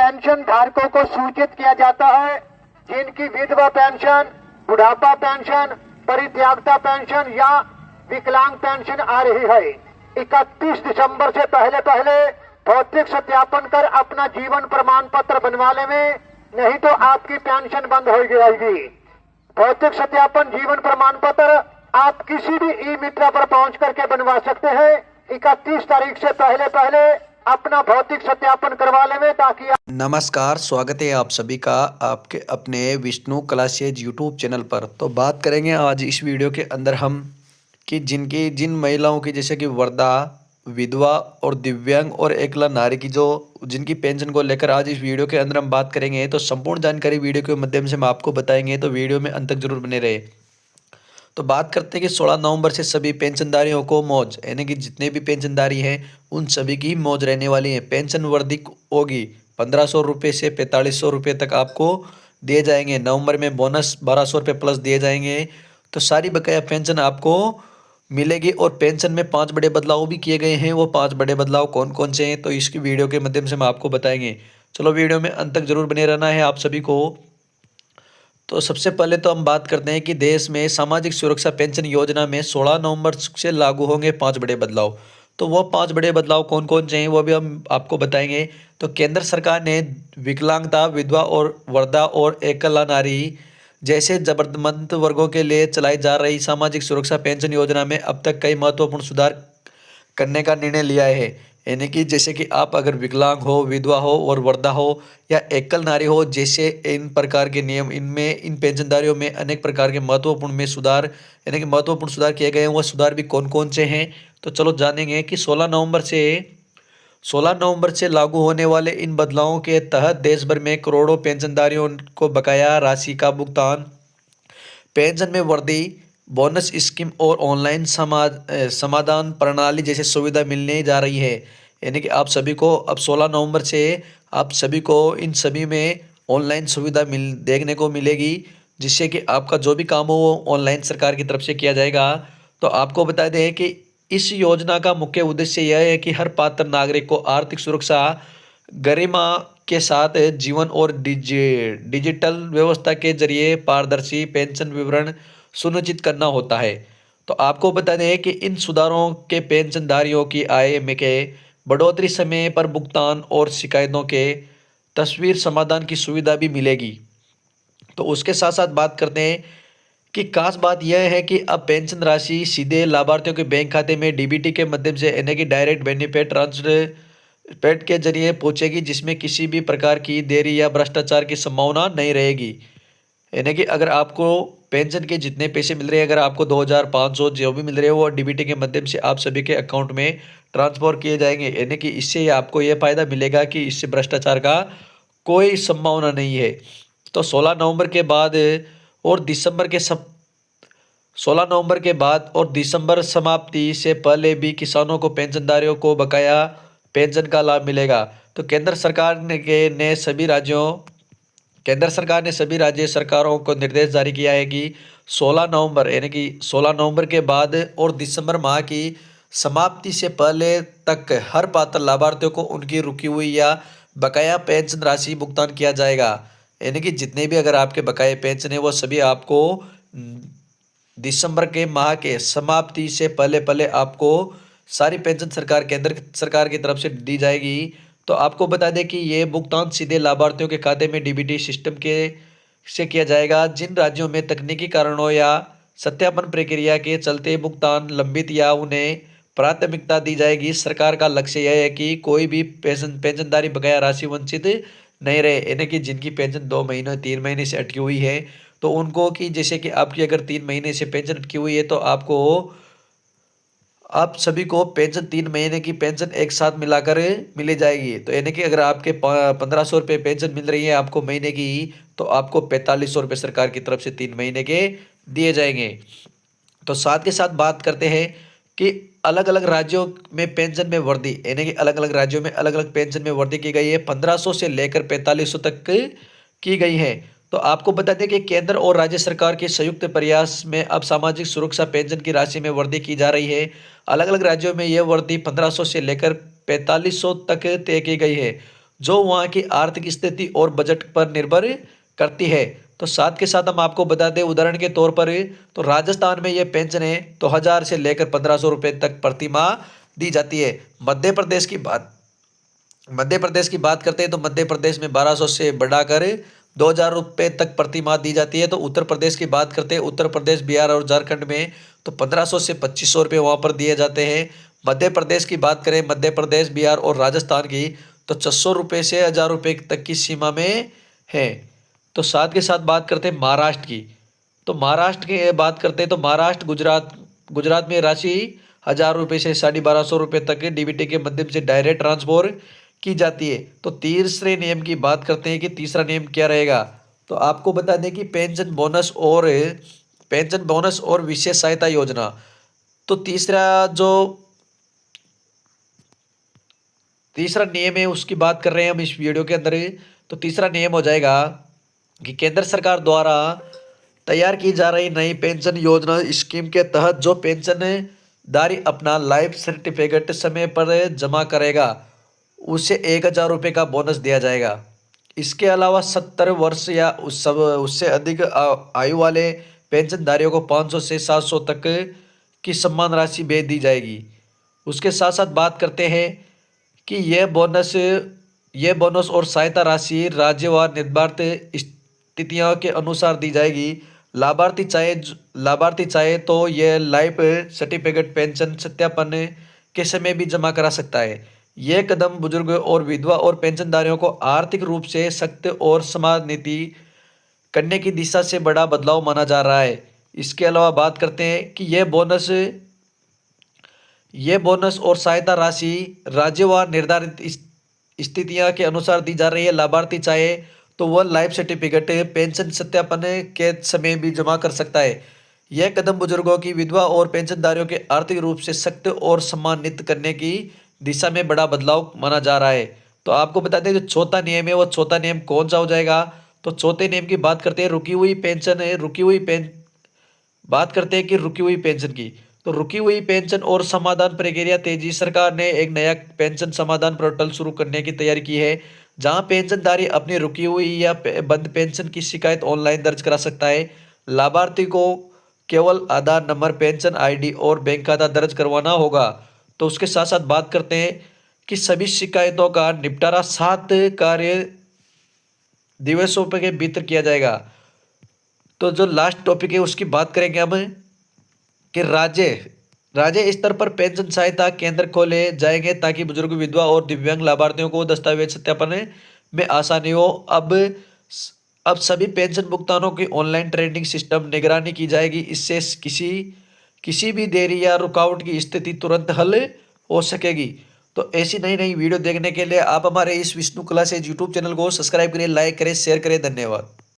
Pension धारकों को सूचित किया जाता है जिनकी विधवा पेंशन, बुढ़ापा पेंशन, परित्यागता पेंशन या विकलांग पेंशन आ रही है, 31 दिसंबर से पहले पहले भौतिक सत्यापन कर अपना जीवन प्रमाण पत्र बनवा लें, नहीं तो आपकी पेंशन बंद हो जाएगी। भौतिक सत्यापन जीवन प्रमाण पत्र आप किसी भी ई मित्रा पर पहुंच करके बनवा सकते हैं। 31 तारीख से पहले पहले अपना भौतिक सत्यापन करवा लें ताकि। नमस्कार, स्वागत है आप सभी का आपके अपने विष्णु क्लासेज यूट्यूब चैनल पर। तो बात करेंगे आज इस वीडियो के अंदर हम कि जिन महिलाओं की जैसे कि वृद्धा, विधवा और दिव्यांग और एकला नारी की जिनकी पेंशन को लेकर आज इस वीडियो के अंदर हम बात करेंगे। तो संपूर्ण जानकारी वीडियो के माध्यम से हम आपको बताएंगे, तो वीडियो में अंत तक जरूर बने रहे। तो बात करते हैं कि 16 नवंबर से सभी पेंशनधारियों को मौज, यानी कि जितने भी पेंशनधारी हैं उन सभी की मौज रहने वाली है। पेंशन वृद्धि होगी 1500 रुपये से 4500 रुपये तक आपको दिए जाएंगे। नवंबर में बोनस 1200 रुपये प्लस दिए जाएंगे। तो सारी बकाया पेंशन आपको मिलेगी और पेंशन में 5 बड़े बदलाव भी किए गए हैं। वो 5 बड़े बदलाव कौन कौन से हैं तो इसकी वीडियो के माध्यम से हम आपको बताएंगे। चलो वीडियो में अंत तक जरूर बने रहना है आप सभी को। तो सबसे पहले तो हम बात करते हैं कि देश में सामाजिक सुरक्षा पेंशन योजना में 16 नवंबर से लागू होंगे 5 बड़े बदलाव। तो वो 5 बड़े बदलाव कौन कौन से हैं वो भी हम आपको बताएंगे। तो केंद्र सरकार ने विकलांगता, विधवा और वृद्धा और एकला नारी जैसे जरूरतमंद वर्गों के लिए चलाई जा रही सामाजिक सुरक्षा पेंशन योजना में अब तक कई महत्वपूर्ण सुधार करने का निर्णय लिया है। यानी कि जैसे कि आप अगर विकलांग हो, विधवा हो और वृद्धा हो या एकल नारी हो, जैसे इन प्रकार के नियम इन पेंशनधारियों में अनेक प्रकार के महत्वपूर्ण सुधार यानी कि महत्वपूर्ण सुधार किए गए हैं। वो सुधार भी कौन कौन से हैं तो चलो जानेंगे कि 16 नवंबर से लागू होने वाले इन बदलावों के तहत देश भर में करोड़ों पेंशनधारियों को बकाया राशि का भुगतान, पेंशन में वृद्धि, बोनस स्कीम और ऑनलाइन समाधान प्रणाली जैसे सुविधा मिलने जा रही है। यानी कि आप सभी को अब 16 नवंबर से आप सभी को इन सभी में ऑनलाइन सुविधा देखने को मिलेगी, जिससे कि आपका जो भी काम हो वो ऑनलाइन सरकार की तरफ से किया जाएगा। तो आपको बता दें कि इस योजना का मुख्य उद्देश्य यह है कि हर पात्र नागरिक को आर्थिक सुरक्षा, गरिमा के साथ जीवन और डिजिटल व्यवस्था के जरिए पारदर्शी पेंशन विवरण सुनिश्चित करना होता है। तो आपको बता दें कि इन सुधारों के पेंशनधारियों की आय में के बढ़ोतरी, समय पर भुगतान और शिकायतों के तस्वीर समाधान की सुविधा भी मिलेगी। तो उसके साथ साथ बात करते हैं कि खास बात यह है कि अब पेंशन राशि सीधे लाभार्थियों के बैंक खाते में डीबीटी के माध्यम से यानी कि डायरेक्ट बेनिफिट ट्रांसफर के जरिए पहुंचेगी, जिसमें किसी भी प्रकार की देरी या भ्रष्टाचार की संभावना नहीं रहेगी। यानी कि अगर आपको पेंशन के जितने पैसे मिल रहे हैं, अगर आपको 2500 जो भी मिल रहे हैं वो डीबीटी के माध्यम से आप सभी के अकाउंट में ट्रांसफर किए जाएंगे। यानी कि इससे आपको ये फायदा मिलेगा कि इससे भ्रष्टाचार का कोई संभावना नहीं है। तो 16 नवंबर के बाद और दिसंबर समाप्ति से पहले भी किसानों को, पेंशनधारियों को बकाया पेंशन का लाभ मिलेगा। तो केंद्र सरकार ने सभी राज्य सरकारों को निर्देश जारी किया है कि 16 नवंबर के बाद और दिसंबर माह की समाप्ति से पहले तक हर पात्र लाभार्थियों को उनकी रुकी हुई या बकाया पेंशन राशि भुगतान किया जाएगा। यानी कि जितने भी अगर आपके बकाया पेंशन है वो सभी आपको दिसंबर के माह के समाप्ति से पहले आपको सारी पेंशन केंद्र सरकार की तरफ से दी जाएगी। तो आपको बता दें कि ये भुगतान सीधे लाभार्थियों के खाते में डीबीटी सिस्टम से किया जाएगा। जिन राज्यों में तकनीकी कारणों या सत्यापन प्रक्रिया के चलते भुगतान लंबित या उन्हें प्राथमिकता दी जाएगी, सरकार का लक्ष्य यह है कि कोई भी पेंशनधारी बकाया राशि वंचित नहीं रहे। यानी कि जिनकी पेंशन 2 महीने 3 महीने से अटकी हुई है तो उनको कि जैसे कि आपकी अगर 3 महीने से पेंशन अटकी हुई है तो आप सभी को पेंशन 3 महीने की पेंशन एक साथ मिलाकर मिली जाएगी। तो यानी कि अगर आपके 1500 रुपये पेंशन मिल रही है आपको महीने की, तो आपको 4500 रुपये सरकार की तरफ से 3 महीने के दिए जाएंगे। तो साथ के साथ बात करते हैं कि अलग अलग राज्यों में पेंशन में वृद्धि, यानी कि अलग अलग राज्यों में अलग अलग पेंशन में वृद्धि की गई है। 1500 से लेकर 4500 तक की गई है। तो आपको बता दें कि केंद्र और राज्य सरकार के संयुक्त प्रयास में अब सामाजिक सुरक्षा पेंशन की राशि में वृद्धि की जा रही है। अलग अलग राज्यों में यह वृद्धि 1500 से लेकर 4500 तक तय की गई है। जो वहाँ की आर्थिक स्थिति और बजट पर निर्भर करती है। तो साथ के साथ हम आपको बता दें, उदाहरण के तौर पर तो राजस्थान में ये पेंशन है तो 1000 से लेकर 1500 रुपये तक प्रति माह दी जाती है। मध्य प्रदेश की बात करते हैं तो मध्य प्रदेश में 1200 से बढ़ाकर 2000 रुपये तक प्रति माह दी जाती है। तो उत्तर प्रदेश की बात करते हैं, उत्तर प्रदेश, बिहार और झारखंड में तो 1500 से 2500 रुपये वहाँ पर दिए जाते हैं। मध्य प्रदेश की बात करें, मध्य प्रदेश, बिहार और राजस्थान की तो 600 रुपये से 1000 रुपये तक की सीमा में है। तो साथ के साथ बात करते हैं महाराष्ट्र की, तो महाराष्ट्र की बात करते हैं तो महाराष्ट्र, गुजरात में राशि 1000 रुपये से 1250 रुपये तक डीबीटी के माध्यम से डायरेक्ट ट्रांसफर की जाती है। तो तीसरे नियम की बात करते हैं कि तीसरा नियम क्या रहेगा। तो आपको बता दें कि पेंशन बोनस और विशेष सहायता योजना। तो तीसरा नियम है उसकी बात कर रहे हैं हम इस वीडियो के अंदर। तो तीसरा नियम हो जाएगा कि केंद्र सरकार द्वारा तैयार की जा रही नई पेंशन योजना स्कीम के तहत जो पेंशनधारी अपना लाइफ सर्टिफिकेट समय पर जमा करेगा उसे 1000 रुपये का बोनस दिया जाएगा। इसके अलावा 70 वर्ष या उससे अधिक आयु वाले पेंशनधारियों को 500 से 700 तक की सम्मान राशि भेज दी जाएगी। उसके साथ साथ बात करते हैं कि यह बोनस और सहायता राशि राज्यवार निर्धारित स्थितियों के अनुसार दी जाएगी। लाभार्थी चाहे तो यह लाइफ सर्टिफिकेट पेंशन सत्यापन के समय भी जमा करा सकता है। यह कदम बुजुर्ग और विधवा और पेंशनधारियों को आर्थिक रूप से सख्त और समान नीति करने की दिशा से बड़ा बदलाव माना जा रहा है। इसके अलावा बात करते हैं कि यह बोनस और सहायता राशि राज्यवार निर्धारित स्थितियों के अनुसार दी जा रही है। लाभार्थी चाहे तो वह लाइफ सर्टिफिकेट पेंशन सत्यापन के समय भी जमा कर सकता है। यह कदम बुजुर्गों की, विधवा और पेंशनधारियों के आर्थिक रूप से सख्त और सम्मानित करने की दिशा में बड़ा बदलाव माना जा रहा है। तो आपको बता दें जो चौथा नियम है वो चौथा नियम कौन सा हो जाएगा। तो चौथे नियम की बात करते हैं रुकी हुई पेंशन की। तो रुकी हुई पेंशन और समाधान प्रक्रिया तेजी। सरकार ने एक नया पेंशन समाधान पोर्टल शुरू करने की तैयारी की है जहां पेंशनधारी अपनी रुकी हुई या बंद पेंशन की शिकायत ऑनलाइन दर्ज करा सकता है। लाभार्थी को केवल आधार नंबर, पेंशन आईडी और बैंक खाता दर्ज करवाना होगा। तो उसके साथ साथ बात करते हैं कि सभी शिकायतों का निपटारा 7 कार्य दिवसों के भीतर किया जाएगा। तो जो लास्ट टॉपिक है उसकी बात करेंगे हम कि राज्य स्तर पर पेंशन सहायता केंद्र खोले जाएंगे ताकि बुजुर्ग, विधवा और दिव्यांग लाभार्थियों को दस्तावेज सत्यापन में आसानी हो। अब सभी पेंशन भुगतानों की ऑनलाइन ट्रेडिंग सिस्टम निगरानी की जाएगी। इससे किसी भी देरी या रुकावट की स्थिति तुरंत हल हो सकेगी। तो ऐसी नई वीडियो देखने के लिए आप हमारे इस विष्णु क्लासेज यूट्यूब चैनल को सब्सक्राइब करें, लाइक करें, शेयर करें। धन्यवाद।